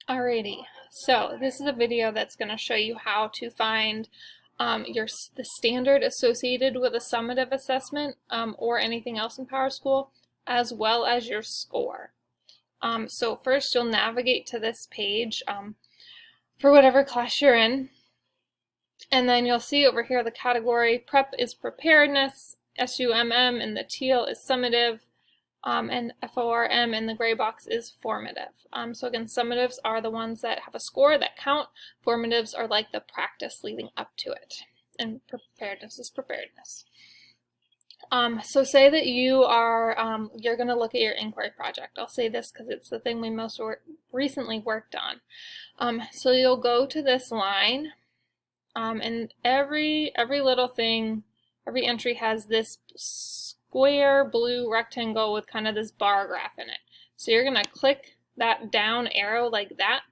Alrighty, so this is a video that's going to show you how to find the standard associated with a summative assessment or anything else in PowerSchool, as well as your score. So first you'll navigate to this page for whatever class you're in, and then you'll see over here the category prep is preparedness, SUMM, and the teal is summative, and FORM in the gray box is formative. So again, summatives are the ones that have a score that count. Formatives are like the practice leading up to it. And preparedness is preparedness. So say that you are, you're going to look at your inquiry project. I'll say this because it's the thing we most recently worked on. So you'll go to this line, and every little thing, every entry has this square blue rectangle with kind of this bar graph in it. So you're going to click that down arrow like that,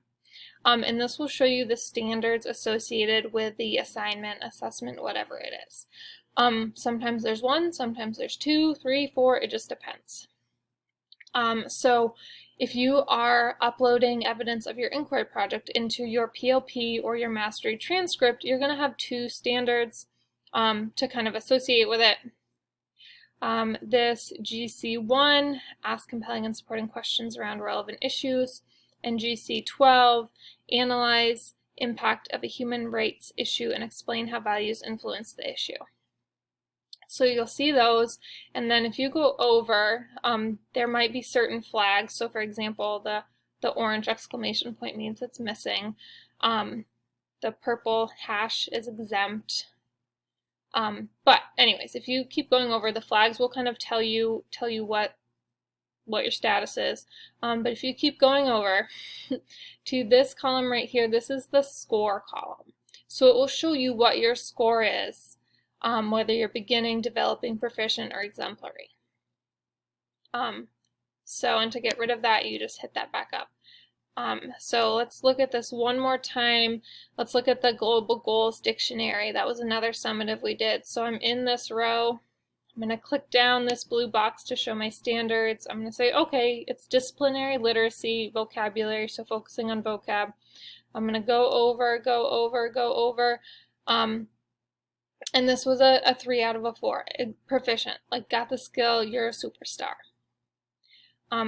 and this will show you the standards associated with the assignment, assessment, whatever it is. Sometimes there's 1, sometimes there's 2, 3, 4, it just depends. So if you are uploading evidence of your inquiry project into your PLP or your mastery transcript, you're going to have 2 standards to kind of associate with it. This GC1, ask compelling and supporting questions around relevant issues, and GC12, analyze impact of a human rights issue and explain how values influence the issue. So you'll see those, and then if you go over, there might be certain flags. So for example, the orange exclamation point means it's missing. The purple hash is exempt. But anyways, if you keep going over, the flags will kind of tell you what your status is. But if you keep going over to this column right here, this is the score column. So it will show you what your score is, whether you're beginning, developing, proficient, or exemplary. And to get rid of that, you just hit that back up. So let's look at this one more time. Let's look at the Global Goals Dictionary. That was another summative we did. So I'm in this row. I'm going to click down this blue box to show my standards. I'm going to say, okay, it's disciplinary literacy, vocabulary, so focusing on vocab. I'm going to go over. And this was a 3 out of a 4. Proficient, like got the skill, you're a superstar.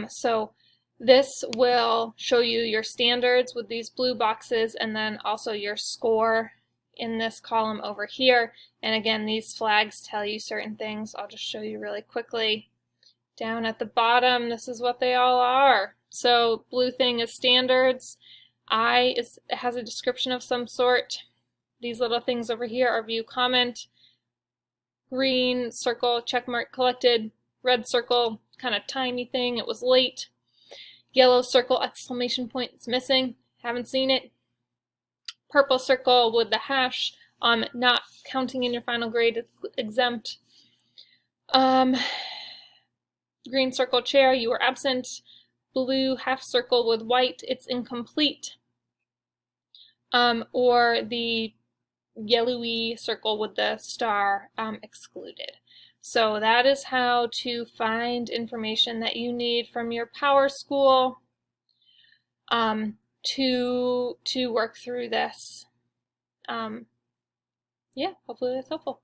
So this will show you your standards with these blue boxes, and then also your score in this column over here. And again, these flags tell you certain things. I'll just show you really quickly. Down at the bottom, this is what they all are. So blue thing is standards. It has a description of some sort. These little things over here are view comment. Green circle, check mark collected. Red circle, kind of tiny thing, it was late. Yellow circle, exclamation point, it's missing, haven't seen it. Purple circle with the hash, not counting in your final grade, it's exempt. Green circle, chair, you were absent. Blue half circle with white, it's incomplete. Or the yellowy circle with the star, excluded. So that is how to find information that you need from your PowerSchool to work through this. Yeah, hopefully that's helpful.